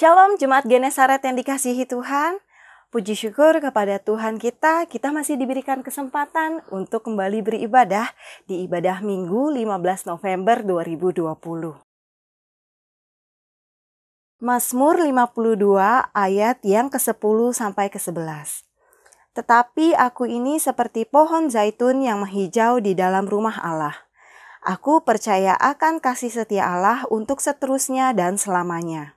Shalom Jemaat Genesaret yang dikasihi Tuhan. Puji syukur kepada Tuhan kita masih diberikan kesempatan untuk kembali beribadah di ibadah Minggu 15 November 2020. Mazmur 52 ayat yang ke-10 sampai ke-11. Tetapi aku ini seperti pohon zaitun yang menghijau di dalam rumah Allah. Aku percaya akan kasih setia Allah untuk seterusnya dan selamanya.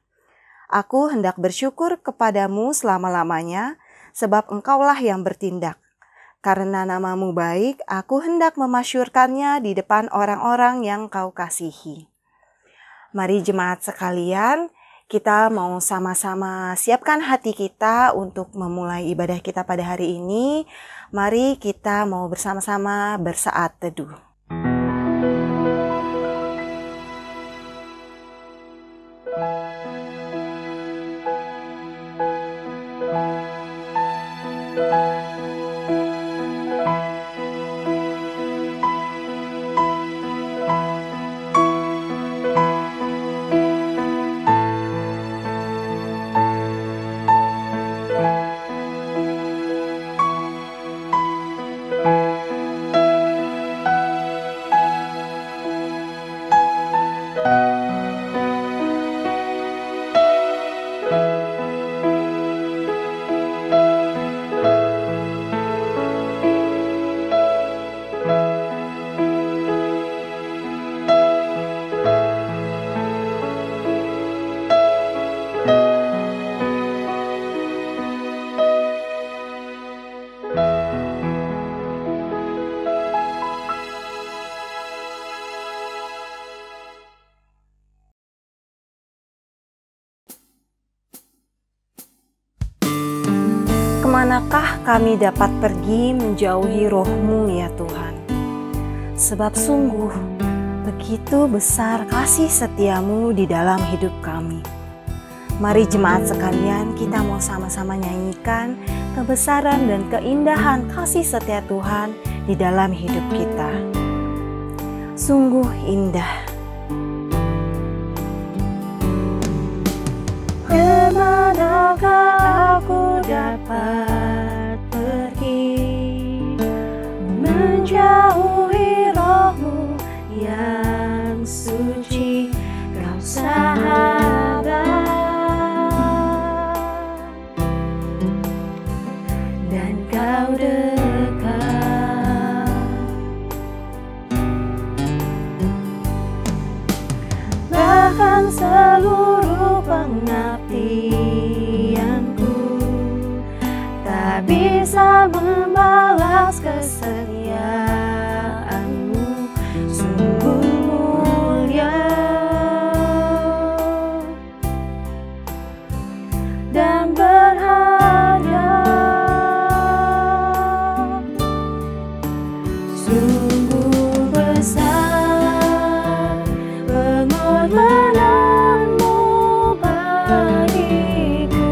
Aku hendak bersyukur kepadamu selama-lamanya, sebab engkaulah yang bertindak. Karena namamu baik, aku hendak memasyurkannya di depan orang-orang yang kau kasihi. Mari jemaat sekalian, kita mau sama-sama siapkan hati kita untuk memulai ibadah kita pada hari ini. Mari kita mau bersama-sama bersaat teduh. Kemanakah kami dapat pergi menjauhi roh-Mu ya Tuhan? Sebab sungguh begitu besar kasih setia-Mu di dalam hidup kami. Mari jemaat sekalian, kita mau sama-sama nyanyikan kebesaran dan keindahan kasih setia Tuhan di dalam hidup kita. Sungguh indah. Kemanakah aku dapat pergi menjauhi roh-Mu yang suci, Kau sahabat, dan Kau dekat. Bahkan seluruh pengabdianku tak bisa membalas kesetiaan-Mu, sungguh mulia dan berharga. Sungguh besar pengorbanan-Mu bagiku,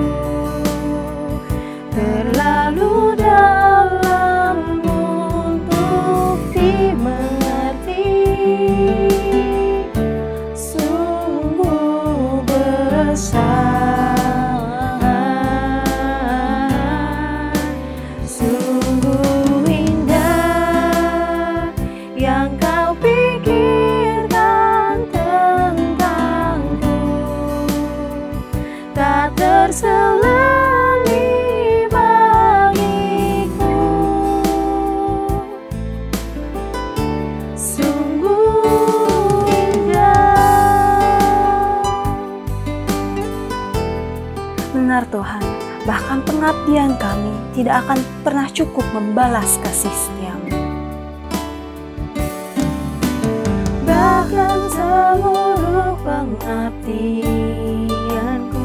terlalu dalam untuk dimengerti. Sungguh besar, sungguh indah yang Kau pikirkan tentangku, tak terselali bagiku. Sungguh indah. Benar Tuhan, bahkan pengabdian kami tidak akan pernah cukup membalas kasih setia-Mu. Bahkan seluruh pengabdianku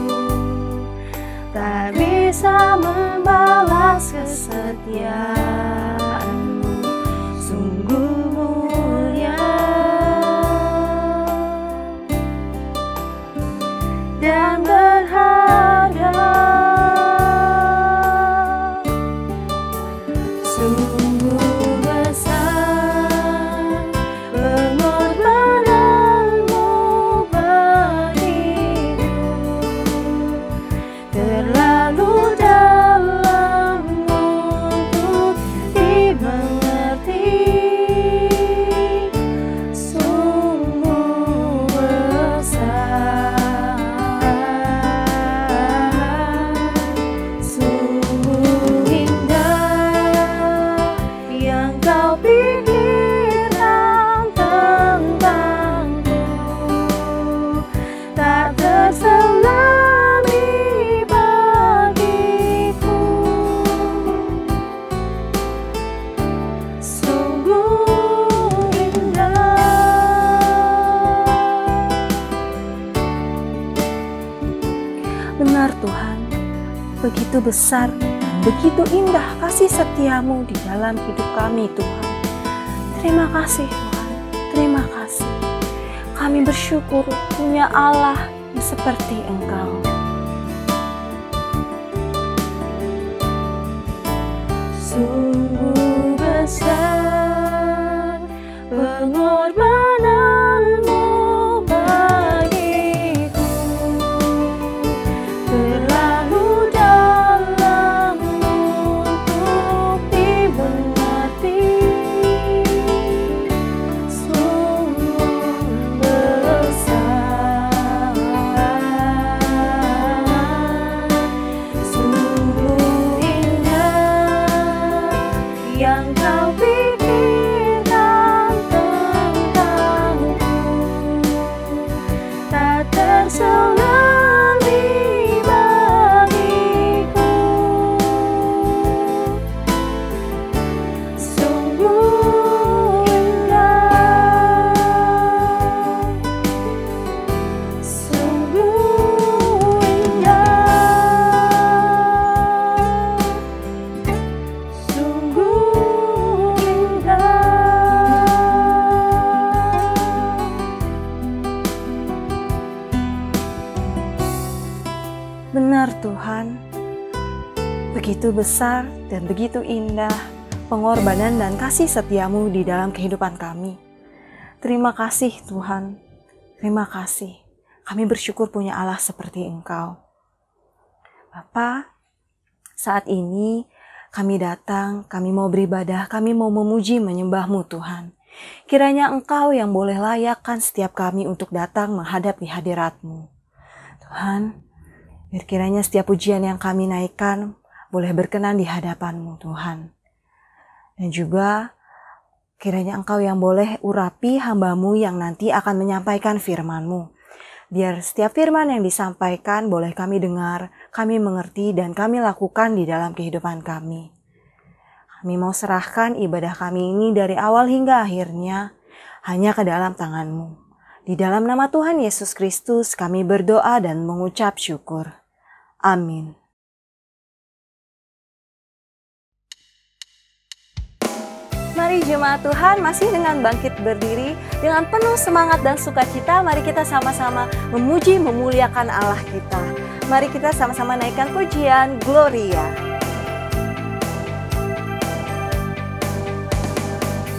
tak bisa membalas kesetiaan-Mu, sungguh mulia dan berharga. Sungguh besar pengorbanan-Mu bagiku, kau pikirkan tentangku tak terselami bagiku. Sungguh indah. Benar Tuhan, begitu besar, begitu indah kasih setiamu di dalam hidup kami Tuhan. Terima kasih Tuhan, terima kasih. Kami bersyukur punya Allah yang seperti Engkau. Sungguh besar pengorbananmu bagiku, terlalu dalam untuk dimengerti. Sungguh besar, sungguh indah yang kau pikirkan tentangku tak terselami bagiku. Sungguh indah, sungguh indah, sungguh indah. Benar Tuhan, begitu besar dan begitu indah pengorbanan dan kasih setiamu di dalam kehidupan kami. Terima kasih Tuhan, terima kasih. Kami bersyukur punya Allah seperti Engkau. Bapa, saat ini kami datang, kami mau beribadah, kami mau memuji menyembah-Mu Tuhan. Kiranya Engkau yang boleh layakkan setiap kami untuk datang menghadap di hadirat-Mu. Tuhan, biar kiranya setiap pujian yang kami naikkan boleh berkenan di hadapan-Mu Tuhan. Dan juga kiranya Engkau yang boleh urapi hamba-Mu yang nanti akan menyampaikan firman-Mu. Biar setiap firman yang disampaikan boleh kami dengar, kami mengerti, dan kami lakukan di dalam kehidupan kami. Kami mau serahkan ibadah kami ini dari awal hingga akhirnya hanya ke dalam tangan-Mu. Di dalam nama Tuhan Yesus Kristus kami berdoa dan mengucap syukur. Amin. Mari jemaat Tuhan, masih dengan bangkit berdiri, dengan penuh semangat dan sukacita, mari kita sama-sama memuji, memuliakan Allah kita. Mari kita sama-sama naikkan pujian Gloria.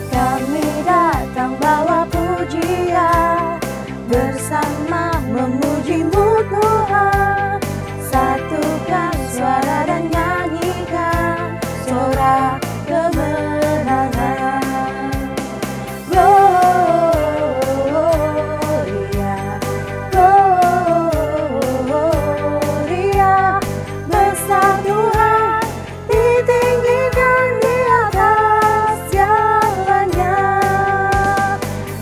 Kami datang bawa pujian, bersama memuji-Mu Tuhan. Satukan suara dan nyanyikan sorak kemenangan. Gloria, Gloria, besar Tuhan, ditinggikan di atas jalannya.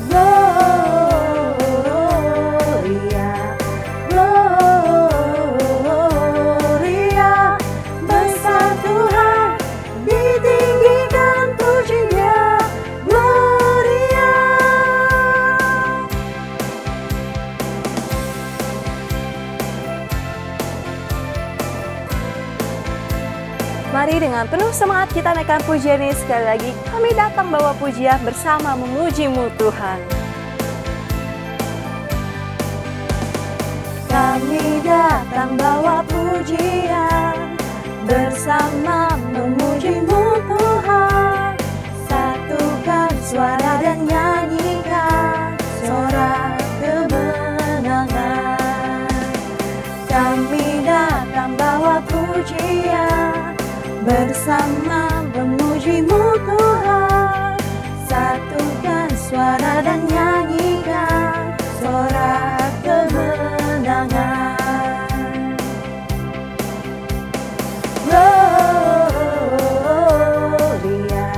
Gloria, Gloria, besar Tuhan, ditinggikan pujinya. Gloria. Mari dengan penuh semangat kita naikkan pujian ini sekali lagi. Kami datang bawa pujian bersama memuji-Mu Tuhan. Kami datang bawa pujian, bersama memuji-Mu Tuhan. Satukan suara dan nyanyikan sorak kemenangan. Kami datang bawa pujian, bersama memuji-Mu Tuhan. Satukan suara dan nyanyikan sorak kemenangan. Gloria,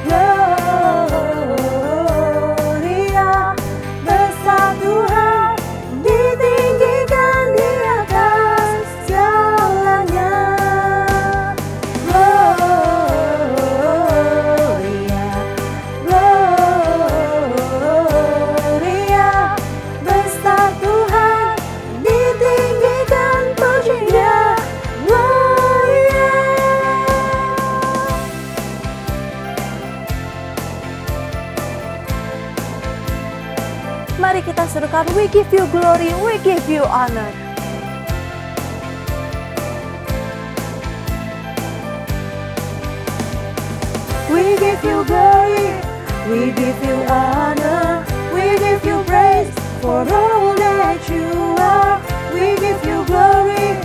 Gloria. Mari kita serukan, we give you glory, we give you honor. We give you glory, we give you honor, we give you praise for all that you are. We give you glory,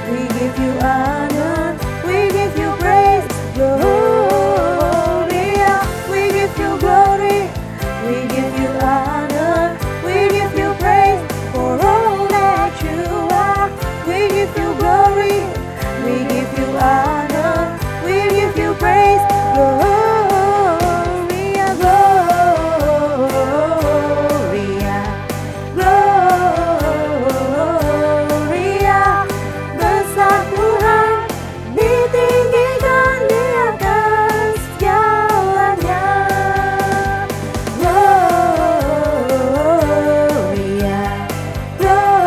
we give you honor, we give you praise, Gloria. We give you glory, we give you honor, we give you praise for all that you are. We give you glory, we give you honor, we give you praise, Gloria, Gloria, Gloria. Besar Tuhan, ditinggikan di atas jalannya. Gloria, Gloria.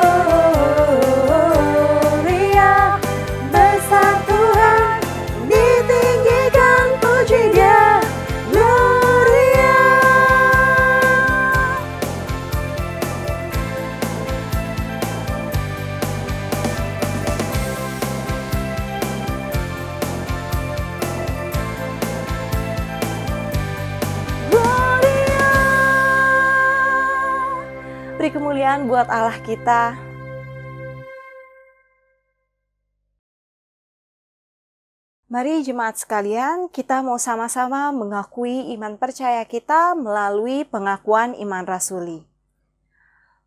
Besar Tuhan, ditinggikan, puji Dia, Gloria. Gloria. Beri kemuliaan buat Allah kita. Mari jemaat sekalian, kita mau sama-sama mengakui iman percaya kita melalui pengakuan iman rasuli.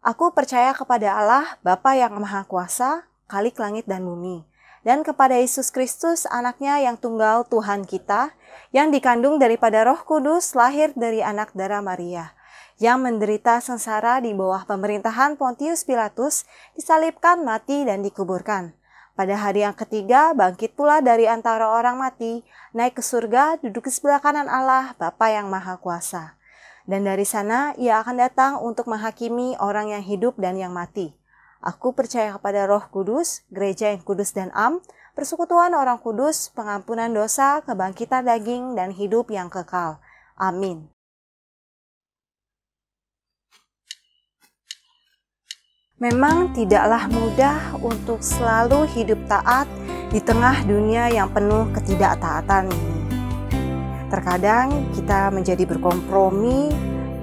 Aku percaya kepada Allah, Bapa yang Maha Kuasa, Khalik langit dan bumi, dan kepada Yesus Kristus, anaknya yang tunggal Tuhan kita, yang dikandung daripada Roh Kudus, lahir dari anak darah Maria, yang menderita sengsara di bawah pemerintahan Pontius Pilatus, disalibkan, mati, dan dikuburkan. Pada hari yang ketiga, bangkit pula dari antara orang mati, naik ke surga, duduk di sebelah kanan Allah, Bapa yang Maha Kuasa. Dan dari sana, Ia akan datang untuk menghakimi orang yang hidup dan yang mati. Aku percaya kepada Roh Kudus, gereja yang kudus dan am, persekutuan orang kudus, pengampunan dosa, kebangkitan daging, dan hidup yang kekal. Amin. Memang tidaklah mudah untuk selalu hidup taat di tengah dunia yang penuh ketidaktaatan ini. Terkadang kita menjadi berkompromi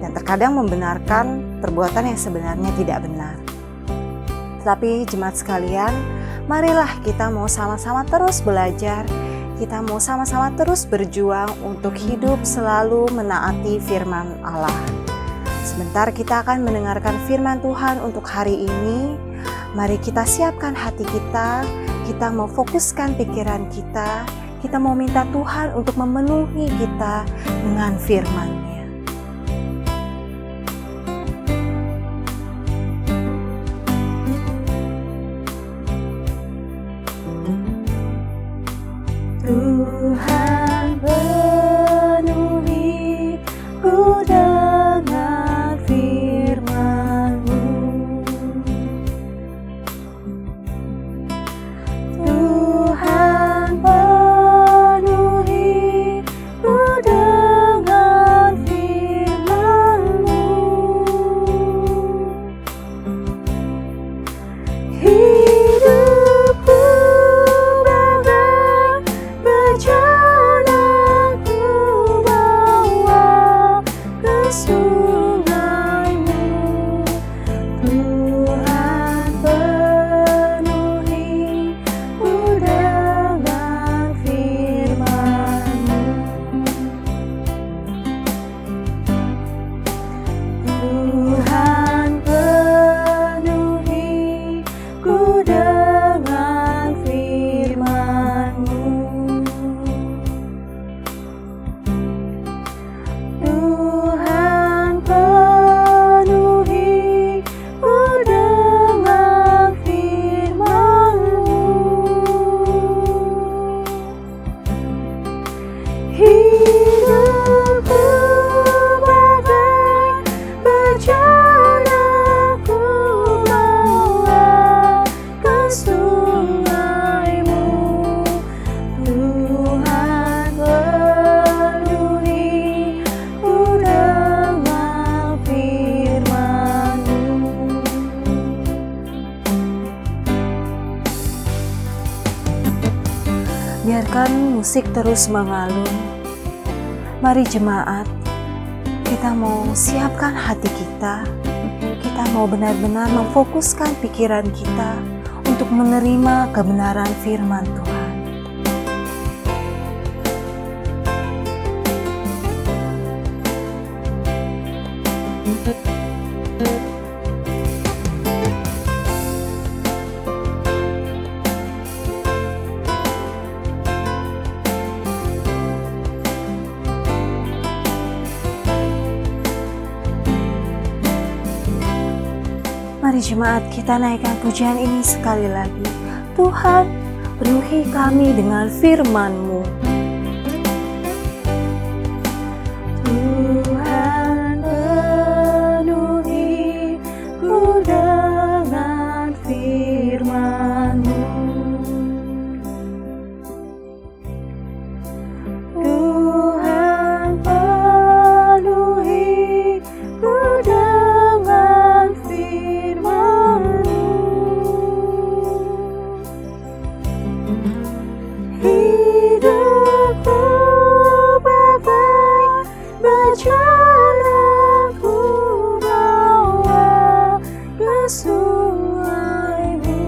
dan terkadang membenarkan perbuatan yang sebenarnya tidak benar. Tetapi jemaat sekalian, marilah kita mau sama-sama terus belajar, kita mau sama-sama terus berjuang untuk hidup selalu menaati firman Allah. Sebentar kita akan mendengarkan firman Tuhan untuk hari ini. Mari kita siapkan hati kita mau fokuskan pikiran kita mau minta Tuhan untuk memenuhi kita dengan firman-Nya. Tuhan penuhi ku dengan firman-Mu. Tuhan penuhi ku dengan musik terus mengalun, mari jemaat, kita mau siapkan hati kita. Kita mau benar-benar memfokuskan pikiran kita untuk menerima kebenaran firman Tuhan. Mari jemaat, kita naikkan pujian ini sekali lagi. Tuhan, penuhi kami dengan firman-Mu. Tuhan, penuhi ku dengan firman-Mu. Tuhan, penuhi ku dengan firman-Mu. Hidupku bagai berjalan ku bawa ke sungai-Mu.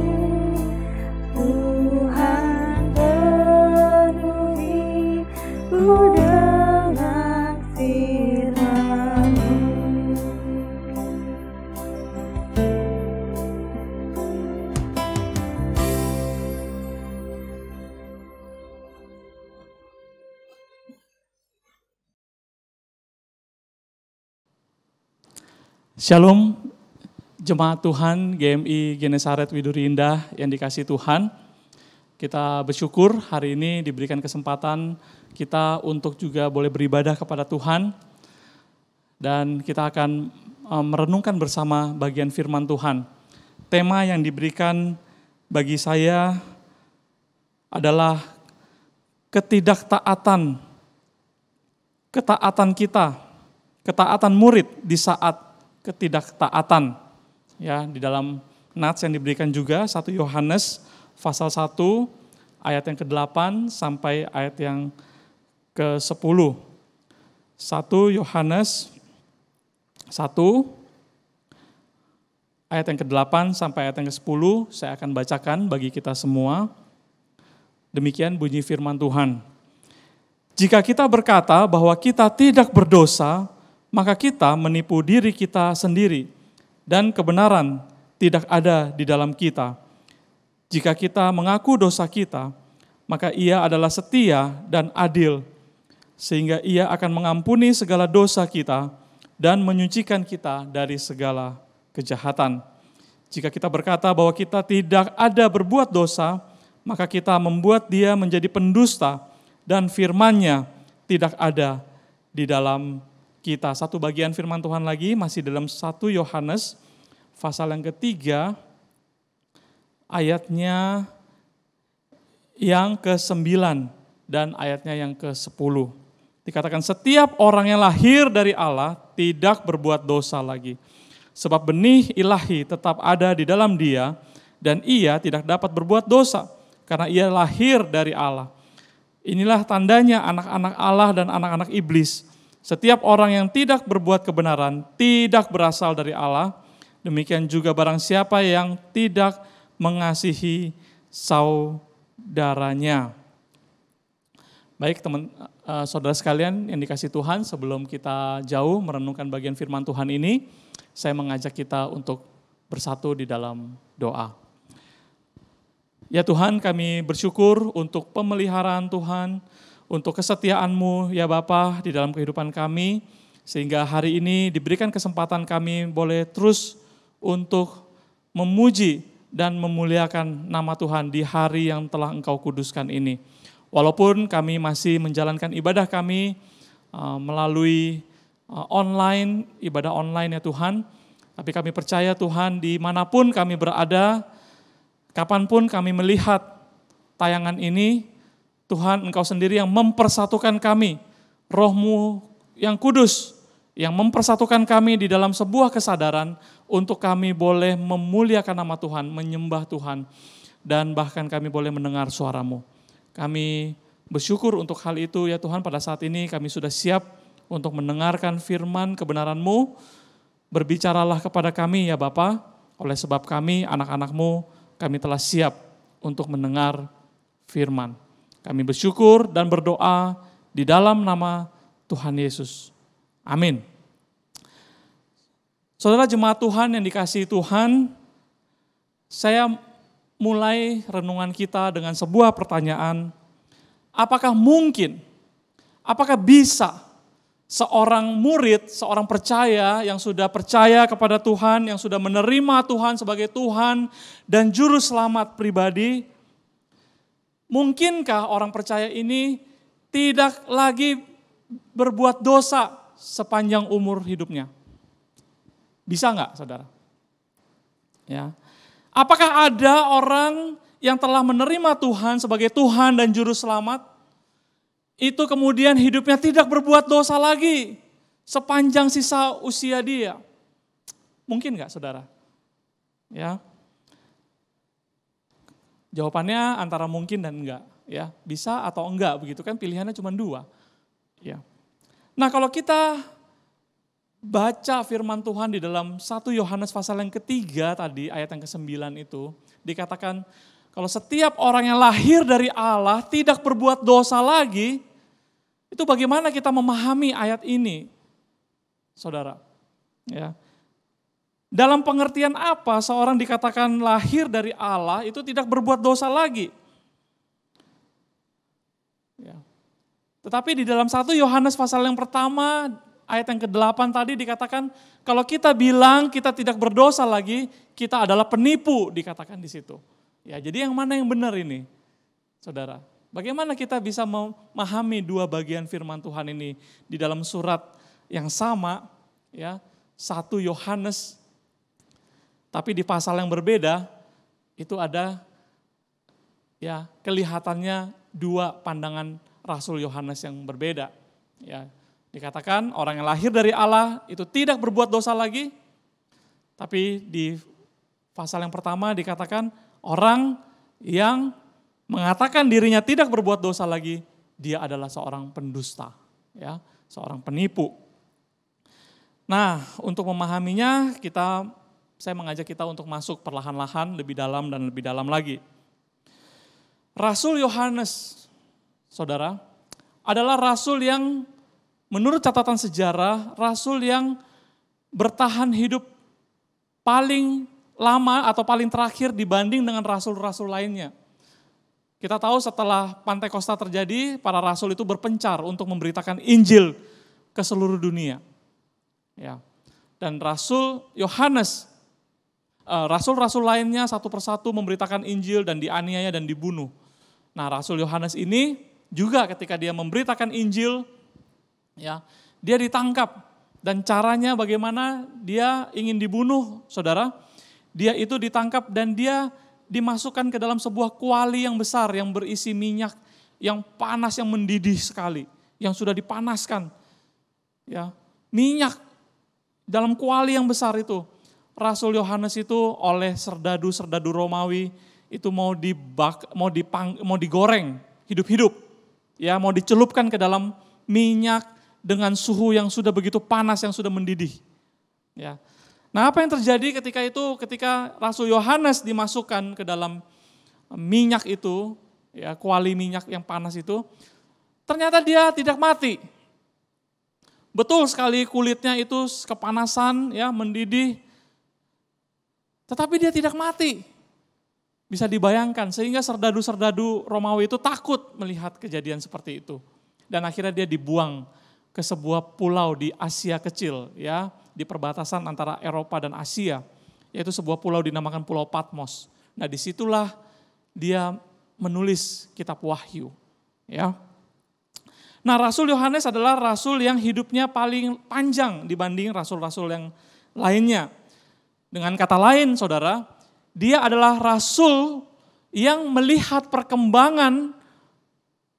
Tuhan, penuhi ku dengan firman-Mu. Shalom, jemaat Tuhan GMI Genesaret Widuri Indah yang dikasihi Tuhan. Kita bersyukur hari ini diberikan kesempatan kita untuk juga boleh beribadah kepada Tuhan. Dan kita akan merenungkan bersama bagian firman Tuhan. Tema yang diberikan bagi saya adalah ketaatan kita, ketaatan murid di saat ketidaktaatan. Ya, di dalam nats yang diberikan juga 1 Yohanes pasal 1 ayat yang ke-8 sampai ayat yang ke-10. 1 Yohanes 1 ayat yang ke-8 sampai ayat yang ke-10 saya akan bacakan bagi kita semua. Demikian bunyi firman Tuhan. Jika kita berkata bahwa kita tidak berdosa, maka kita menipu diri kita sendiri dan kebenaran tidak ada di dalam kita. Jika kita mengaku dosa kita, maka Ia adalah setia dan adil, sehingga Ia akan mengampuni segala dosa kita dan menyucikan kita dari segala kejahatan. Jika kita berkata bahwa kita tidak ada berbuat dosa, maka kita membuat Dia menjadi pendusta dan firman-Nya tidak ada di dalam kita. Satu bagian firman Tuhan lagi masih dalam 1 Yohanes pasal yang ketiga ayatnya yang ke-9 dan ayatnya yang ke-10. Dikatakan setiap orang yang lahir dari Allah tidak berbuat dosa lagi. Sebab benih ilahi tetap ada di dalam dia dan ia tidak dapat berbuat dosa karena ia lahir dari Allah. Inilah tandanya anak-anak Allah dan anak-anak iblis. Setiap orang yang tidak berbuat kebenaran tidak berasal dari Allah. Demikian juga barang siapa yang tidak mengasihi saudaranya. Baik saudara sekalian yang dikasihi Tuhan, sebelum kita jauh merenungkan bagian firman Tuhan ini, saya mengajak kita untuk bersatu di dalam doa. Ya Tuhan, kami bersyukur untuk pemeliharaan Tuhan, untuk kesetiaan-Mu ya Bapa di dalam kehidupan kami, sehingga hari ini diberikan kesempatan kami boleh terus untuk memuji dan memuliakan nama Tuhan di hari yang telah Engkau kuduskan ini. Walaupun kami masih menjalankan ibadah kami melalui online, ibadah online ya Tuhan, tapi kami percaya Tuhan dimanapun kami berada, kapanpun kami melihat tayangan ini, Tuhan Engkau sendiri yang mempersatukan kami, Roh-Mu yang kudus, yang mempersatukan kami di dalam sebuah kesadaran untuk kami boleh memuliakan nama Tuhan, menyembah Tuhan, dan bahkan kami boleh mendengar suara-Mu. Kami bersyukur untuk hal itu ya Tuhan. Pada saat ini kami sudah siap untuk mendengarkan firman kebenaran-Mu. Berbicaralah kepada kami ya Bapa, oleh sebab kami anak-anak-Mu, kami telah siap untuk mendengar firman. Kami bersyukur dan berdoa di dalam nama Tuhan Yesus. Amin. Saudara jemaat Tuhan yang dikasihi Tuhan, saya mulai renungan kita dengan sebuah pertanyaan. Apakah mungkin, apakah bisa seorang murid, seorang percaya yang sudah percaya kepada Tuhan, yang sudah menerima Tuhan sebagai Tuhan dan juru selamat pribadi, mungkinkah orang percaya ini tidak lagi berbuat dosa sepanjang umur hidupnya? Bisa enggak, saudara? Ya. Apakah ada orang yang telah menerima Tuhan sebagai Tuhan dan juru selamat, itu kemudian hidupnya tidak berbuat dosa lagi sepanjang sisa usia dia? Mungkin enggak, saudara? Ya. Jawabannya antara mungkin dan enggak, ya. Bisa atau enggak, begitu kan, pilihannya cuma dua. Ya. Nah, kalau kita baca firman Tuhan di dalam 1 Yohanes pasal yang ketiga tadi, ayat yang ke-9 itu, dikatakan kalau setiap orang yang lahir dari Allah tidak berbuat dosa lagi, itu bagaimana kita memahami ayat ini, saudara? Ya. Dalam pengertian apa seorang dikatakan lahir dari Allah itu tidak berbuat dosa lagi? Ya. Tetapi di dalam 1 Yohanes pasal yang pertama, ayat yang ke-8 tadi dikatakan, kalau kita bilang kita tidak berdosa lagi, kita adalah penipu, dikatakan di situ. Ya, jadi yang mana yang benar ini, saudara? Bagaimana kita bisa memahami dua bagian firman Tuhan ini di dalam surat yang sama, ya, 1 Yohanes, tapi di pasal yang berbeda, itu ada ya kelihatannya dua pandangan Rasul Yohanes yang berbeda. Ya, dikatakan orang yang lahir dari Allah itu tidak berbuat dosa lagi, tapi di pasal yang pertama dikatakan orang yang mengatakan dirinya tidak berbuat dosa lagi, dia adalah seorang pendusta, ya, seorang penipu. Nah, untuk memahaminya saya mengajak kita untuk masuk perlahan-lahan lebih dalam dan lebih dalam lagi. Rasul Yohanes, saudara, adalah rasul yang menurut catatan sejarah, rasul yang bertahan hidup paling lama atau paling terakhir dibanding dengan rasul-rasul lainnya. Kita tahu setelah Pantekosta terjadi, para rasul itu berpencar untuk memberitakan Injil ke seluruh dunia. Ya. Dan Rasul Yohanes, rasul-rasul lainnya satu persatu memberitakan Injil dan dianiaya dan dibunuh. Nah, Rasul Yohanes ini juga ketika dia memberitakan Injil, ya, dia ditangkap dan caranya bagaimana dia ingin dibunuh, saudara. Dia itu ditangkap dan dia dimasukkan ke dalam sebuah kuali yang besar yang berisi minyak yang panas, yang mendidih sekali, yang sudah dipanaskan. Ya, minyak dalam kuali yang besar itu. Rasul Yohanes itu oleh serdadu-serdadu Romawi itu mau digoreng hidup-hidup. Ya, mau dicelupkan ke dalam minyak dengan suhu yang sudah begitu panas, yang sudah mendidih. Ya. Nah, apa yang terjadi ketika Rasul Yohanes dimasukkan ke dalam minyak itu, ya, kuali minyak yang panas itu, ternyata dia tidak mati. Betul sekali kulitnya itu kepanasan, ya, mendidih, tetapi dia tidak mati. Bisa dibayangkan, sehingga serdadu-serdadu Romawi itu takut melihat kejadian seperti itu. Dan akhirnya dia dibuang ke sebuah pulau di Asia Kecil, ya, di perbatasan antara Eropa dan Asia, yaitu sebuah pulau dinamakan Pulau Patmos. Nah, disitulah dia menulis kitab Wahyu. Ya. Nah, Rasul Yohanes adalah rasul yang hidupnya paling panjang dibanding rasul-rasul yang lainnya. Dengan kata lain, saudara, dia adalah rasul yang melihat perkembangan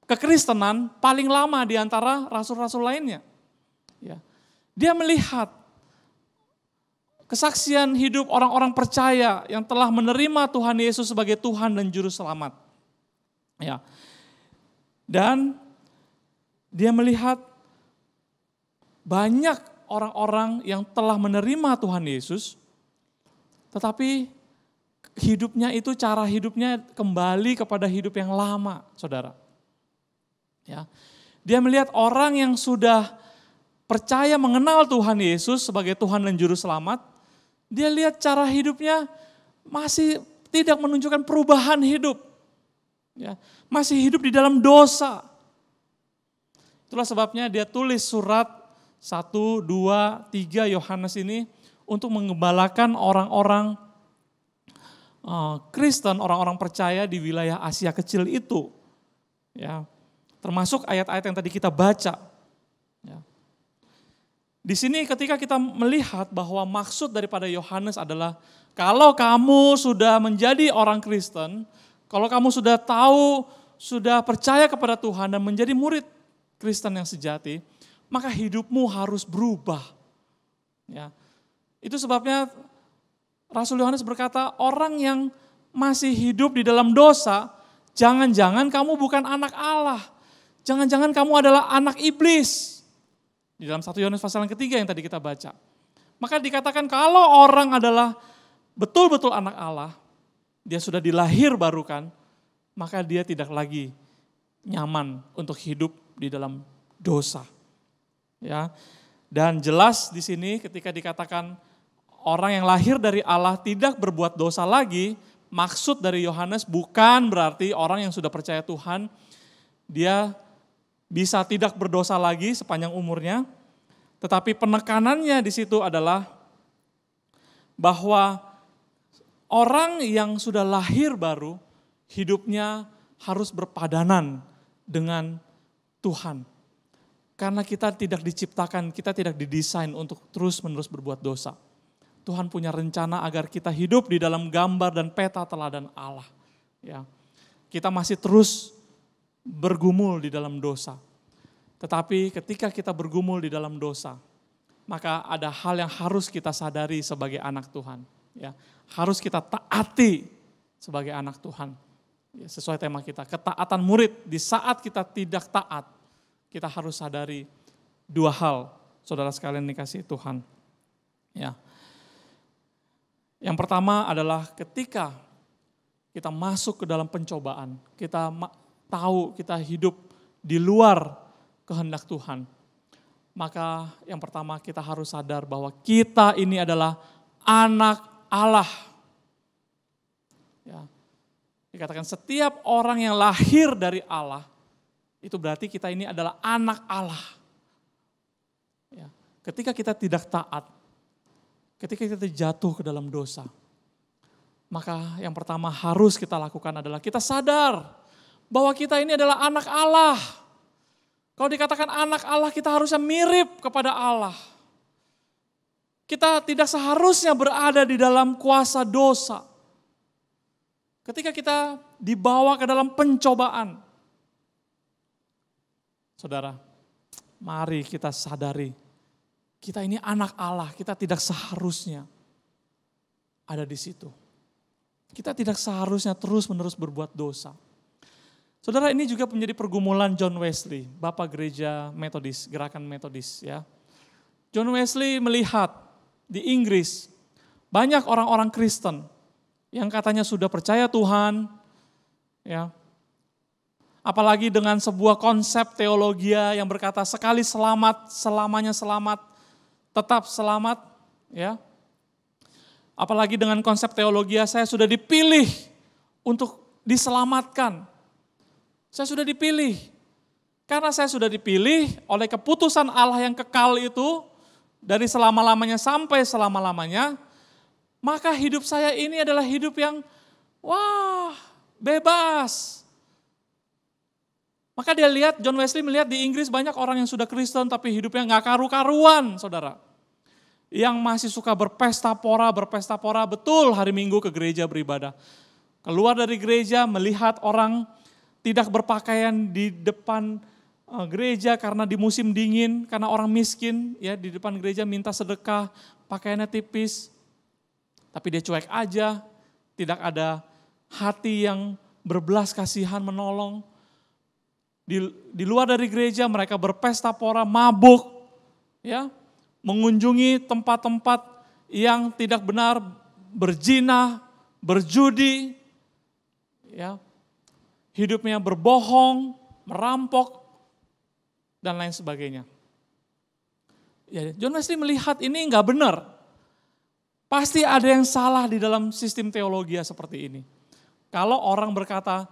kekristenan paling lama di antara rasul-rasul lainnya. Ya. Dia melihat kesaksian hidup orang-orang percaya yang telah menerima Tuhan Yesus sebagai Tuhan dan Juru Selamat. Ya. Dan dia melihat banyak orang-orang yang telah menerima Tuhan Yesus, tetapi hidupnya itu, cara hidupnya kembali kepada hidup yang lama, saudara. Ya. Dia melihat orang yang sudah percaya mengenal Tuhan Yesus sebagai Tuhan dan Juru Selamat, dia lihat cara hidupnya masih tidak menunjukkan perubahan hidup. Ya. Masih hidup di dalam dosa. Itulah sebabnya dia tulis surat 1, 2, 3 Yohanes ini untuk menggembalakan orang-orang Kristen, orang-orang percaya di wilayah Asia kecil itu. Ya, termasuk ayat-ayat yang tadi kita baca. Ya. Di sini ketika kita melihat bahwa maksud daripada Yohanes adalah kalau kamu sudah menjadi orang Kristen, kalau kamu sudah tahu, sudah percaya kepada Tuhan dan menjadi murid Kristen yang sejati, maka hidupmu harus berubah. Ya. Itu sebabnya Rasul Yohanes berkata, orang yang masih hidup di dalam dosa, jangan-jangan kamu bukan anak Allah. Jangan-jangan kamu adalah anak iblis. Di dalam 1 Yohanes pasal yang ketiga yang tadi kita baca. Maka dikatakan kalau orang adalah betul-betul anak Allah, dia sudah dilahir barukan, maka dia tidak lagi nyaman untuk hidup di dalam dosa. Ya. Dan jelas di sini ketika dikatakan orang yang lahir dari Allah tidak berbuat dosa lagi, maksud dari Yohanes bukan berarti orang yang sudah percaya Tuhan, dia bisa tidak berdosa lagi sepanjang umurnya, tetapi penekanannya di situ adalah bahwa orang yang sudah lahir baru, hidupnya harus berpadanan dengan Tuhan. Karena kita tidak diciptakan, kita tidak didesain untuk terus-menerus berbuat dosa. Tuhan punya rencana agar kita hidup di dalam gambar dan peta teladan Allah. Ya. Kita masih terus bergumul di dalam dosa. Tetapi ketika kita bergumul di dalam dosa, maka ada hal yang harus kita sadari sebagai anak Tuhan. Ya. Harus kita taati sebagai anak Tuhan. Ya, sesuai tema kita, ketaatan murid. Di saat kita tidak taat, kita harus sadari dua hal, saudara sekalian dikasihi Tuhan. Ya. Yang pertama adalah ketika kita masuk ke dalam pencobaan, kita tahu kita hidup di luar kehendak Tuhan, maka yang pertama kita harus sadar bahwa kita ini adalah anak Allah. Ya. Dikatakan setiap orang yang lahir dari Allah, itu berarti kita ini adalah anak Allah. Ya. Ketika kita tidak taat, ketika kita jatuh ke dalam dosa, maka yang pertama harus kita lakukan adalah kita sadar bahwa kita ini adalah anak Allah. Kalau dikatakan anak Allah, kita harusnya mirip kepada Allah. Kita tidak seharusnya berada di dalam kuasa dosa. Ketika kita dibawa ke dalam pencobaan, saudara, mari kita sadari, kita ini anak Allah, kita tidak seharusnya ada di situ. Kita tidak seharusnya terus-menerus berbuat dosa. Saudara, ini juga menjadi pergumulan John Wesley, Bapak Gereja Metodis, Gerakan Metodis. Ya. John Wesley melihat di Inggris banyak orang-orang Kristen yang katanya sudah percaya Tuhan, ya. Apalagi dengan sebuah konsep teologi yang berkata sekali selamat, selamanya selamat, tetap selamat, ya. Apalagi dengan konsep teologi saya sudah dipilih untuk diselamatkan. Saya sudah dipilih. Karena saya sudah dipilih oleh keputusan Allah yang kekal itu, dari selama-lamanya sampai selama-lamanya, maka hidup saya ini adalah hidup yang bebas. Maka dia lihat, John Wesley melihat di Inggris banyak orang yang sudah Kristen tapi hidupnya gak karu-karuan, saudara. Yang masih suka berpesta pora, betul hari Minggu ke gereja beribadah. Keluar dari gereja melihat orang tidak berpakaian di depan gereja karena di musim dingin, karena orang miskin, ya di depan gereja minta sedekah, pakaiannya tipis. Tapi dia cuek aja, tidak ada hati yang berbelas kasihan menolong. Di luar dari gereja mereka berpesta pora, mabuk, ya, mengunjungi tempat-tempat yang tidak benar, berzina, berjudi, ya, hidupnya berbohong, merampok, dan lain sebagainya. Ya, John Wesley melihat ini nggak benar. Pasti ada yang salah di dalam sistem teologi seperti ini. Kalau orang berkata,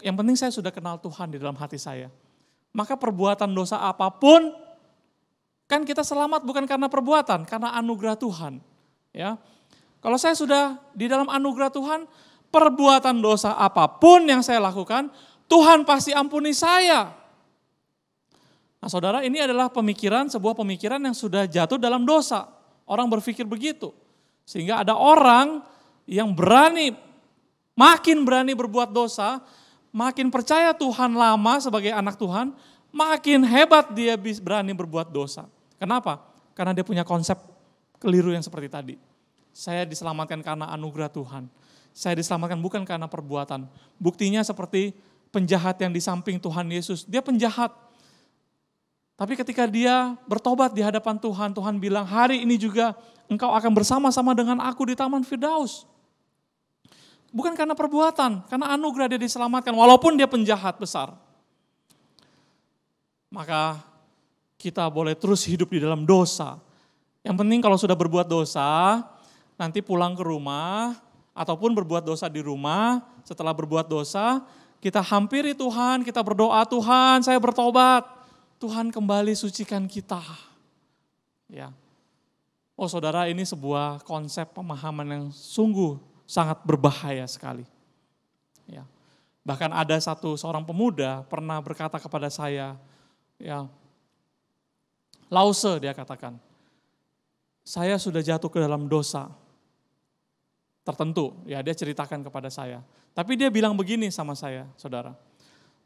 yang penting saya sudah kenal Tuhan di dalam hati saya. Maka perbuatan dosa apapun, kan kita selamat bukan karena perbuatan, karena anugerah Tuhan. Ya, kalau saya sudah di dalam anugerah Tuhan, perbuatan dosa apapun yang saya lakukan, Tuhan pasti ampuni saya. Nah saudara, ini adalah sebuah pemikiran yang sudah jatuh dalam dosa. Orang berpikir begitu. Sehingga ada orang yang makin berani berbuat dosa, makin percaya Tuhan lama sebagai anak Tuhan, makin hebat dia berani berbuat dosa. Kenapa? Karena dia punya konsep keliru yang seperti tadi. Saya diselamatkan karena anugerah Tuhan. Saya diselamatkan bukan karena perbuatan. Buktinya seperti penjahat yang di samping Tuhan Yesus. Dia penjahat. Tapi ketika dia bertobat di hadapan Tuhan, Tuhan bilang, hari ini juga engkau akan bersama-sama dengan aku di Taman Firdaus. Bukan karena perbuatan, karena anugerah dia diselamatkan, walaupun dia penjahat besar. Maka kita boleh terus hidup di dalam dosa. Yang penting kalau sudah berbuat dosa, nanti pulang ke rumah, ataupun berbuat dosa di rumah, setelah berbuat dosa, kita hampiri Tuhan, kita berdoa, Tuhan saya bertobat. Tuhan kembali sucikan kita. Ya. Oh saudara, ini sebuah konsep pemahaman yang sungguh sangat berbahaya sekali. Ya. Bahkan ada seorang pemuda pernah berkata kepada saya, ya, Lause dia katakan, saya sudah jatuh ke dalam dosa tertentu. Ya, dia ceritakan kepada saya. Tapi dia bilang begini sama saya, saudara.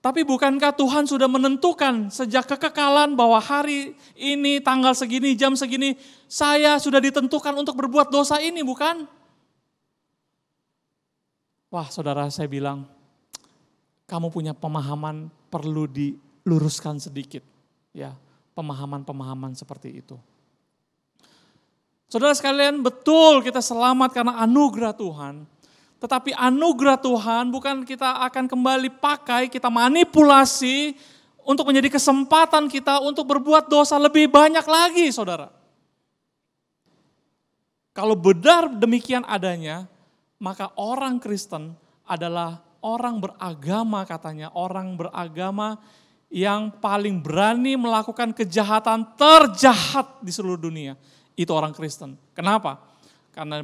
Tapi bukankah Tuhan sudah menentukan sejak kekekalan bahwa hari ini, tanggal segini, jam segini, saya sudah ditentukan untuk berbuat dosa ini, bukan? Wah saudara, saya bilang, kamu punya pemahaman perlu diluruskan sedikit. Ya, pemahaman-pemahaman seperti itu. Saudara sekalian, betul kita selamat karena anugerah Tuhan. Tetapi anugerah Tuhan bukan kita akan kembali pakai, kita manipulasi untuk menjadi kesempatan kita untuk berbuat dosa lebih banyak lagi, saudara. Kalau benar demikian adanya, maka orang Kristen adalah orang beragama katanya, orang beragama yang paling berani melakukan kejahatan terjahat di seluruh dunia. Itu orang Kristen. Kenapa? Karena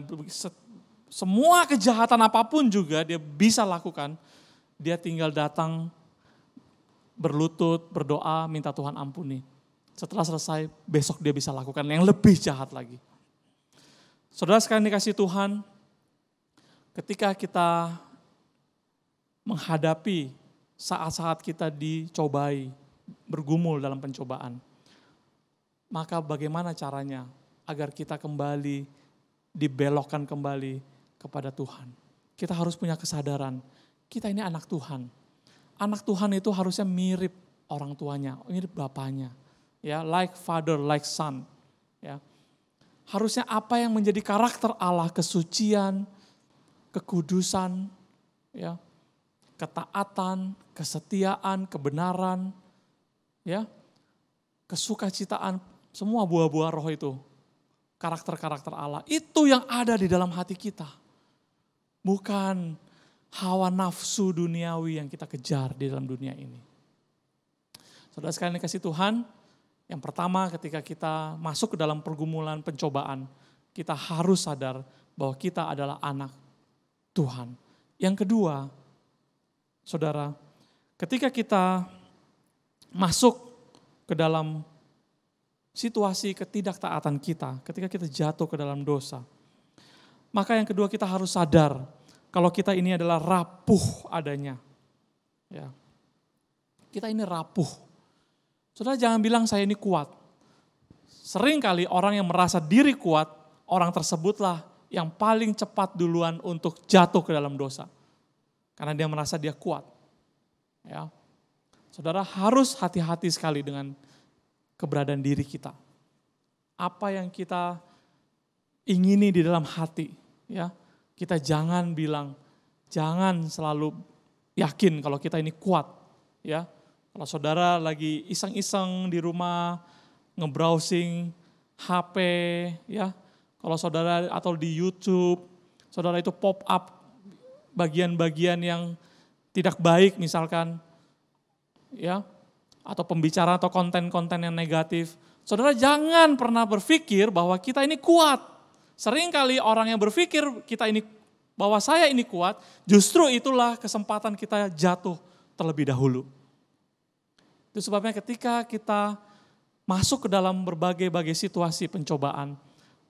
semua kejahatan apapun juga dia bisa lakukan, dia tinggal datang, berlutut, berdoa, minta Tuhan ampuni. Setelah selesai, besok dia bisa lakukan yang lebih jahat lagi. Saudara sekalian dikasih Tuhan, ketika kita menghadapi saat-saat kita dicobai, bergumul dalam pencobaan, maka bagaimana caranya agar kita kembali, dibelokkan kembali kepada Tuhan. Kita harus punya kesadaran, kita ini anak Tuhan. Anak Tuhan itu harusnya mirip orang tuanya, mirip bapaknya. Ya, like father, like son. Ya. Harusnya apa yang menjadi karakter Allah, kesucian, kekudusan, ya, ketaatan, kesetiaan, kebenaran, ya, kesukacitaan, semua buah-buah roh itu, karakter-karakter Allah, itu yang ada di dalam hati kita. Bukan hawa nafsu duniawi yang kita kejar di dalam dunia ini. Saudara sekalian dikasih Tuhan, yang pertama ketika kita masuk ke dalam pergumulan pencobaan, kita harus sadar bahwa kita adalah anak Tuhan. Yang kedua, saudara, ketika kita masuk ke dalam situasi ketidaktaatan kita, ketika kita jatuh ke dalam dosa, maka yang kedua kita harus sadar kalau kita ini adalah rapuh adanya. Ya. Kita ini rapuh. Saudara jangan bilang saya ini kuat. Sering kali orang yang merasa diri kuat, orang tersebutlah yang paling cepat duluan untuk jatuh ke dalam dosa. Karena dia merasa dia kuat. Ya. Saudara harus hati-hati sekali dengan keberadaan diri kita. Apa yang kita ingini di dalam hati, ya. Kita jangan selalu yakin kalau kita ini kuat, ya. Kalau saudara lagi iseng-iseng di rumah, nge-browsing HP, ya. Kalau saudara atau di YouTube, saudara itu pop up bagian-bagian yang tidak baik misalkan, ya, atau pembicaraan atau konten-konten yang negatif. Saudara jangan pernah berpikir bahwa kita ini kuat. Seringkali orang yang berpikir bahwa saya ini kuat, justru itulah kesempatan kita jatuh terlebih dahulu. Itu sebabnya ketika kita masuk ke dalam berbagai situasi pencobaan,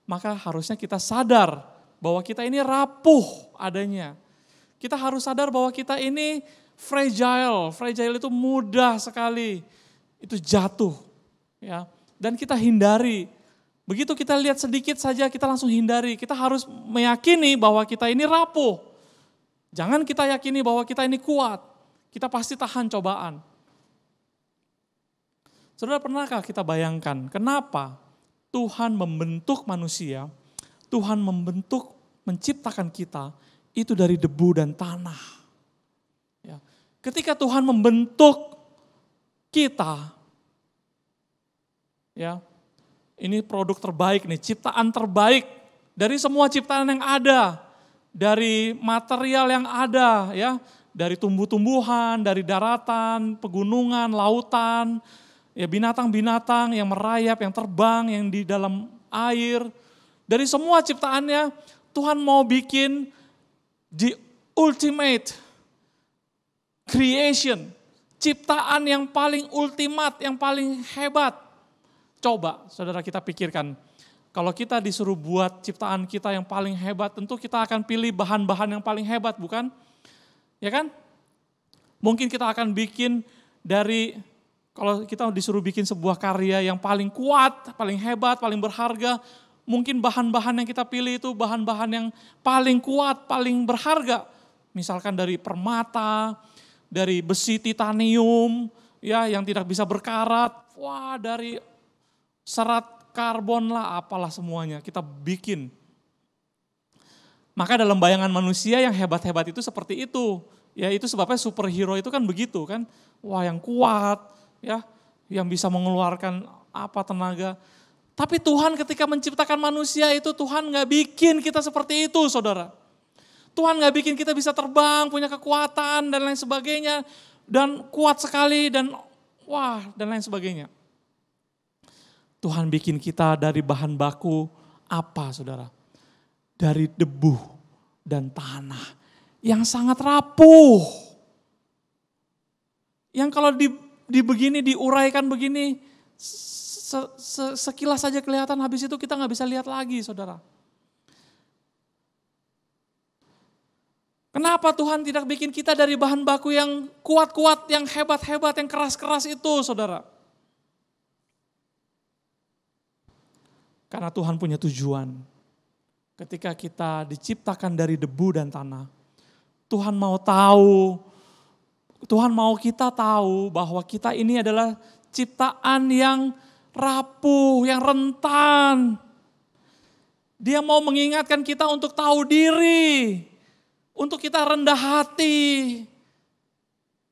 maka harusnya kita sadar bahwa kita ini rapuh adanya. Kita harus sadar bahwa kita ini fragile. Fragile itu mudah sekali itu jatuh, ya. Dan kita hindari. Begitu kita lihat sedikit saja kita langsung hindari. Kita harus meyakini bahwa kita ini rapuh. Jangan kita yakini bahwa kita ini kuat. Kita pasti tahan cobaan. Saudara, pernahkah kita bayangkan kenapa Tuhan membentuk manusia, Tuhan menciptakan kita itu dari debu dan tanah. Ya. Ketika Tuhan membentuk kita, ya, ini produk terbaik nih, ciptaan terbaik dari semua ciptaan yang ada, dari material yang ada, ya, dari tumbuh-tumbuhan, dari daratan, pegunungan, lautan, ya, binatang-binatang yang merayap, yang terbang, yang di dalam air. Dari semua ciptaannya, Tuhan mau bikin the ultimate creation. Ciptaan yang paling ultimat, yang paling hebat. Coba saudara kita pikirkan, kalau kita disuruh buat ciptaan kita yang paling hebat, tentu kita akan pilih bahan-bahan yang paling hebat, bukan? Ya kan? Mungkin kita akan bikin kalau kita disuruh bikin sebuah karya yang paling kuat, paling hebat, paling berharga, mungkin bahan-bahan yang kita pilih itu bahan-bahan yang paling kuat, paling berharga. Misalkan dari permata, dari besi titanium, ya, yang tidak bisa berkarat, wah, dari serat karbon lah, apalah semuanya kita bikin. Maka dalam bayangan manusia yang hebat-hebat itu seperti itu. Ya, itu sebabnya superhero itu kan begitu kan. Wah, yang kuat, ya, yang bisa mengeluarkan tenaga. Tapi Tuhan ketika menciptakan manusia itu, Tuhan gak bikin kita seperti itu, saudara. Tuhan gak bikin kita bisa terbang, punya kekuatan dan lain sebagainya. Dan kuat sekali dan lain sebagainya. Tuhan bikin kita dari bahan baku apa, saudara? Dari debu dan tanah yang sangat rapuh. Yang kalau diuraikan begini, sekilas saja kelihatan, habis itu kita gak bisa lihat lagi, saudara. Kenapa Tuhan tidak bikin kita dari bahan baku yang kuat-kuat, yang hebat-hebat, yang keras-keras itu, saudara? Karena Tuhan punya tujuan. Ketika kita diciptakan dari debu dan tanah, Tuhan mau kita tahu bahwa kita ini adalah ciptaan yang rapuh, yang rentan. Dia mau mengingatkan kita untuk tahu diri, untuk kita rendah hati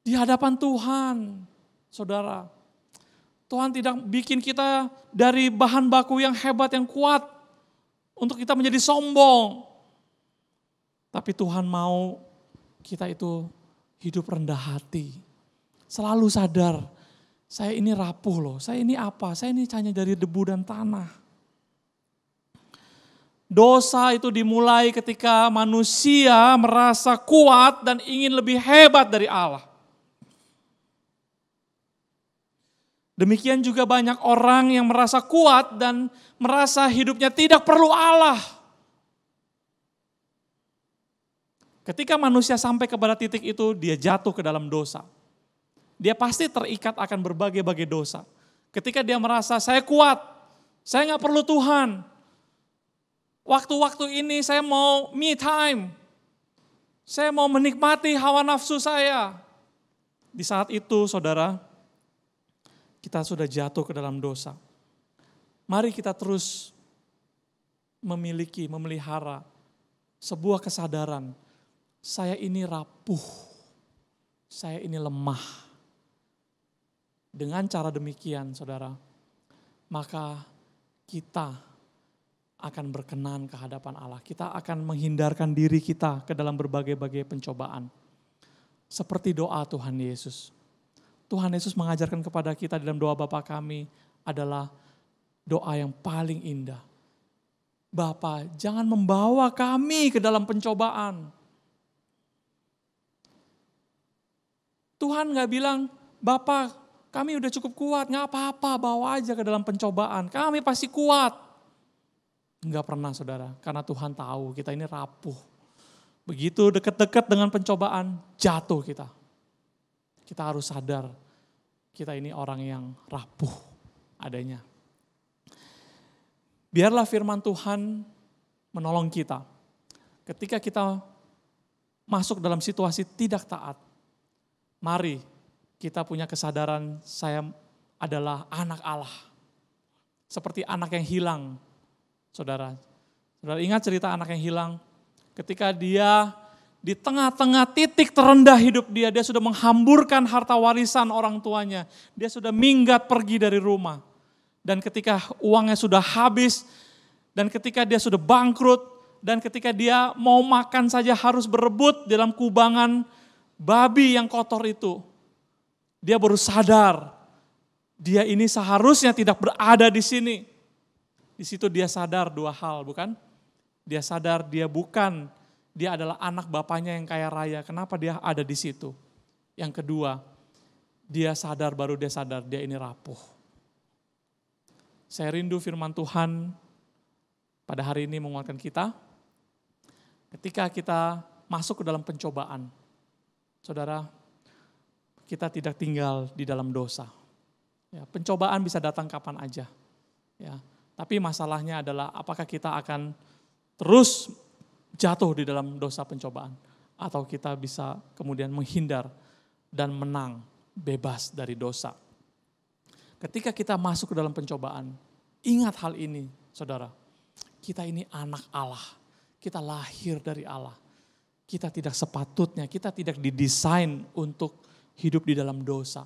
di hadapan Tuhan, saudara. Tuhan tidak bikin kita dari bahan baku yang hebat, yang kuat, untuk kita menjadi sombong. Tapi Tuhan mau kita itu hidup rendah hati. Selalu sadar, saya ini rapuh loh, saya ini apa? Saya ini hanya dari debu dan tanah. Dosa itu dimulai ketika manusia merasa kuat dan ingin lebih hebat dari Allah. Demikian juga banyak orang yang merasa kuat dan merasa hidupnya tidak perlu Allah. Ketika manusia sampai kepada titik itu, dia jatuh ke dalam dosa. Dia pasti terikat akan berbagai-bagai dosa. Ketika dia merasa saya kuat, saya gak perlu Tuhan. Waktu-waktu ini saya mau me time. Saya mau menikmati hawa nafsu saya. Di saat itu, saudara, kita sudah jatuh ke dalam dosa. Mari kita terus memelihara sebuah kesadaran, saya ini rapuh, saya ini lemah. Dengan cara demikian, saudara, maka kita akan berkenan ke hadapan Allah. Kita akan menghindarkan diri kita ke dalam berbagai-bagai pencobaan. Seperti doa Tuhan Yesus. Tuhan Yesus mengajarkan kepada kita dalam doa Bapa kami adalah doa yang paling indah. Bapa, jangan membawa kami ke dalam pencobaan. Tuhan gak bilang, Bapa kami udah cukup kuat, gak apa-apa bawa aja ke dalam pencobaan. Kami pasti kuat. Enggak pernah saudara, karena Tuhan tahu kita ini rapuh. Begitu dekat-dekat dengan pencobaan, jatuh kita. Kita harus sadar, kita ini orang yang rapuh adanya. Biarlah firman Tuhan menolong kita. Ketika kita masuk dalam situasi tidak taat, mari kita punya kesadaran saya adalah anak Allah. Seperti anak yang hilang. Saudara ingat cerita anak yang hilang? Ketika dia di tengah-tengah titik terendah hidup dia sudah menghamburkan harta warisan orang tuanya. Dia sudah minggat pergi dari rumah. Dan ketika uangnya sudah habis, dan ketika dia sudah bangkrut, dan ketika dia mau makan saja harus berebut dalam kubangan babi yang kotor itu. Dia baru sadar, dia ini seharusnya tidak berada di sini. Di situ dia sadar dua hal, bukan? Dia sadar dia adalah anak bapaknya yang kaya raya. Kenapa dia ada di situ? Yang kedua, dia sadar dia ini rapuh. Saya rindu firman Tuhan pada hari ini menguatkan kita. Ketika kita masuk ke dalam pencobaan, saudara, kita tidak tinggal di dalam dosa. Ya, pencobaan bisa datang kapan aja. Ya, tapi masalahnya adalah apakah kita akan terus jatuh di dalam dosa pencobaan, atau kita bisa kemudian menghindar dan menang bebas dari dosa. Ketika kita masuk ke dalam pencobaan, ingat hal ini, saudara. Kita ini anak Allah, kita lahir dari Allah. Kita tidak sepatutnya, kita tidak didesain untuk hidup di dalam dosa.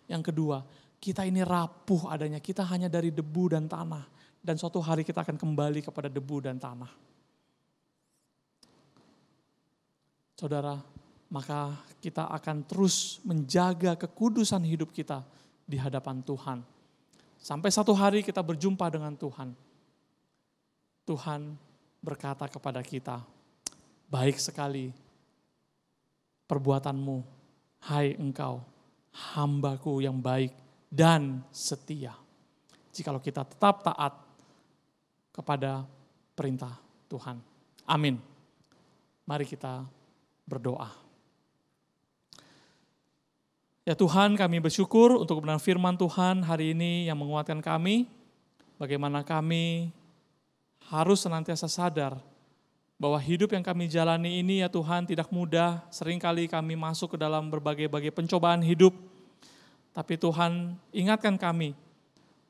Yang kedua, kita ini rapuh adanya, kita hanya dari debu dan tanah. Dan suatu hari kita akan kembali kepada debu dan tanah. Saudara, maka kita akan terus menjaga kekudusan hidup kita di hadapan Tuhan. Sampai satu hari kita berjumpa dengan Tuhan. Tuhan berkata kepada kita, baik sekali perbuatanmu, hai engkau, hambaku yang baik dan setia. Jikalau kita tetap taat kepada perintah Tuhan. Amin. Mari kita berdoa. Ya Tuhan, kami bersyukur untuk kebenaran firman Tuhan hari ini yang menguatkan kami. Bagaimana kami harus senantiasa sadar bahwa hidup yang kami jalani ini ya Tuhan tidak mudah. Seringkali kami masuk ke dalam berbagai-bagai pencobaan hidup. Tapi Tuhan ingatkan kami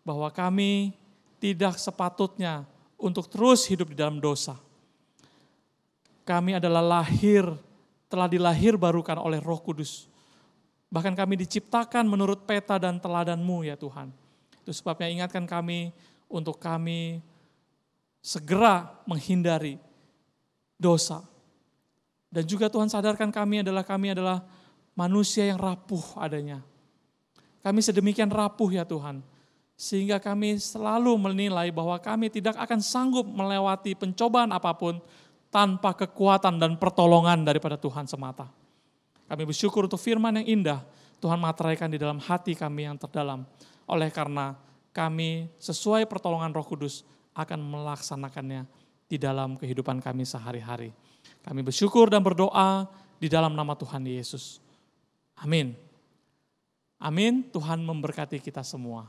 bahwa kami tidak sepatutnya untuk terus hidup di dalam dosa. Kami adalah telah dilahir barukan oleh Roh Kudus. Bahkan kami diciptakan menurut peta dan teladan-Mu ya Tuhan. Itu sebabnya ingatkan kami untuk kami segera menghindari dosa. Dan juga Tuhan sadarkan kami adalah manusia yang rapuh adanya. Kami sedemikian rapuh ya Tuhan. Sehingga kami selalu menilai bahwa kami tidak akan sanggup melewati pencobaan apapun tanpa kekuatan dan pertolongan daripada Tuhan semata. Kami bersyukur untuk firman yang indah Tuhan materaikan di dalam hati kami yang terdalam. Oleh karena kami sesuai pertolongan Roh Kudus akan melaksanakannya di dalam kehidupan kami sehari-hari. Kami bersyukur dan berdoa di dalam nama Tuhan Yesus. Amin. Amin. Tuhan memberkati kita semua.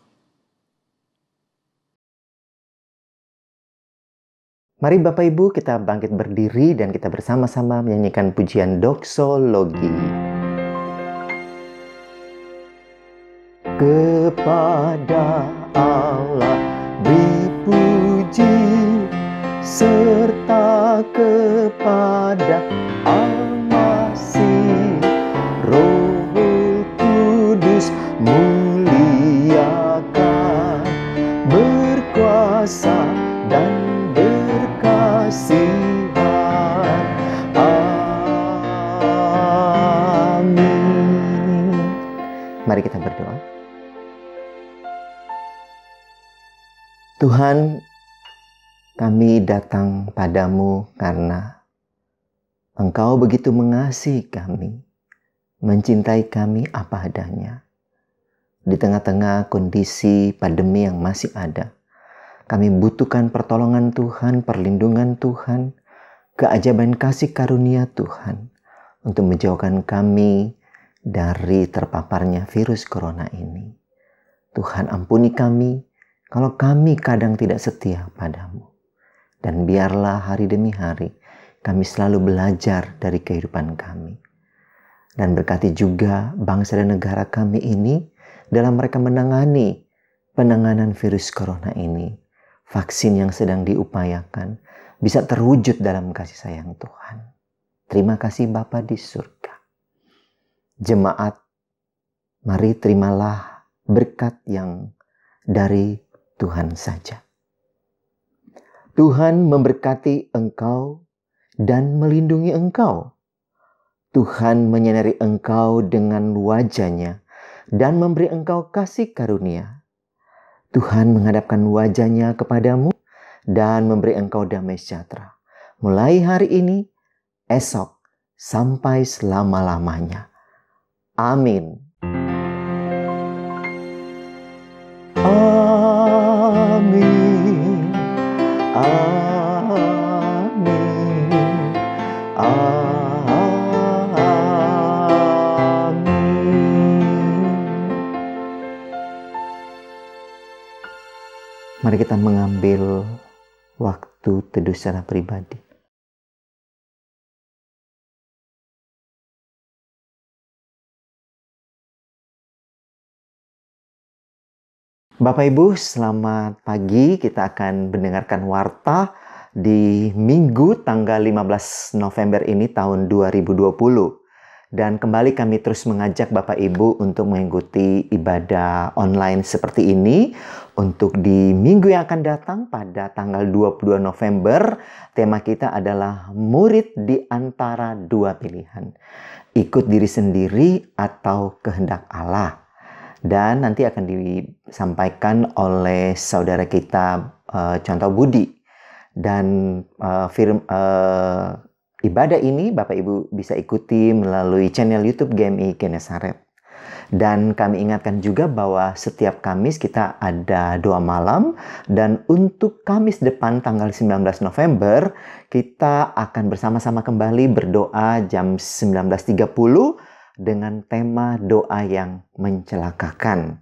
Mari Bapak Ibu kita bangkit berdiri dan kita bersama-sama menyanyikan pujian doksologi. kepada Allah beri puji, serta kepada Al-Masih Roh Kudus muliakan, berkuasa dan berkasihan. Amin. Mari kita berdoa. Tuhan, kami datang padamu karena Engkau begitu mengasihi kami, mencintai kami apa adanya. Di tengah-tengah kondisi pandemi yang masih ada, kami butuhkan pertolongan Tuhan, perlindungan Tuhan, keajaiban kasih karunia Tuhan untuk menjauhkan kami dari terpaparnya virus corona ini. Tuhan, ampuni kami kalau kami kadang tidak setia padamu. Dan biarlah hari demi hari kami selalu belajar dari kehidupan kami. Dan berkati juga bangsa dan negara kami ini dalam mereka menangani penanganan virus corona ini. Vaksin yang sedang diupayakan bisa terwujud dalam kasih sayang Tuhan. Terima kasih Bapa di surga. Jemaat, mari terimalah berkat yang dari Tuhan saja. Tuhan memberkati engkau dan melindungi engkau. Tuhan menyinari engkau dengan wajah-Nya dan memberi engkau kasih karunia. Tuhan menghadapkan wajah-Nya kepadamu dan memberi engkau damai sejahtera. Mulai hari ini, esok, sampai selama-lamanya. Amin. Amin. Amin. Mari kita mengambil waktu teduh secara pribadi. Bapak Ibu, selamat pagi. Kita akan mendengarkan warta di Minggu tanggal 15 November ini tahun 2020. Dan kembali kami terus mengajak Bapak Ibu untuk mengikuti ibadah online seperti ini. Untuk di minggu yang akan datang pada tanggal 22 November, tema kita adalah murid di antara dua pilihan. Ikut diri sendiri atau kehendak Allah. Dan nanti akan disampaikan oleh saudara kita Contoh Budi. Dan ibadah ini Bapak Ibu bisa ikuti melalui channel YouTube GMI Genesaret. Dan kami ingatkan juga bahwa setiap Kamis kita ada doa malam. Dan untuk Kamis depan tanggal 19 November, kita akan bersama-sama kembali berdoa jam 19.30 dengan tema doa yang mencelakakan.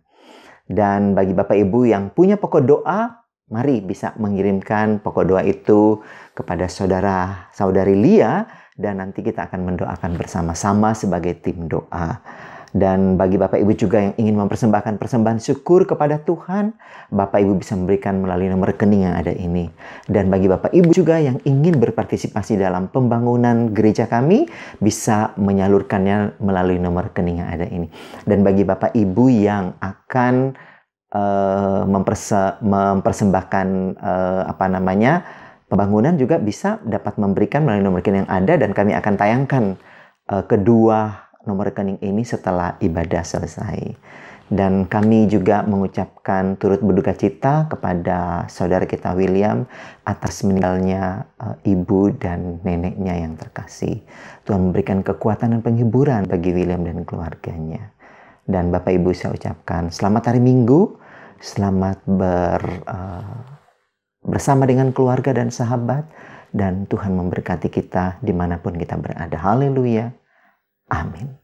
Dan bagi Bapak Ibu yang punya pokok doa, mari bisa mengirimkan pokok doa itu kepada saudara-saudari Lia. Dan nanti kita akan mendoakan bersama-sama sebagai tim doa. Dan bagi Bapak Ibu juga yang ingin mempersembahkan persembahan syukur kepada Tuhan, Bapak Ibu bisa memberikan melalui nomor rekening yang ada ini. Dan bagi Bapak Ibu juga yang ingin berpartisipasi dalam pembangunan gereja kami, bisa menyalurkannya melalui nomor rekening yang ada ini. Dan bagi Bapak Ibu yang akan mempersembahkan pembangunan juga bisa dapat memberikan melalui nomor rekening yang ada, dan kami akan tayangkan kedua nomor rekening ini setelah ibadah selesai. Dan kami juga mengucapkan turut berduka cita kepada saudara kita William atas meninggalnya ibu dan neneknya yang terkasih. Tuhan memberikan kekuatan dan penghiburan bagi William dan keluarganya. Dan Bapak Ibu saya ucapkan selamat hari Minggu, selamat bersama dengan keluarga dan sahabat, dan Tuhan memberkati kita dimanapun kita berada. Haleluya. Amin.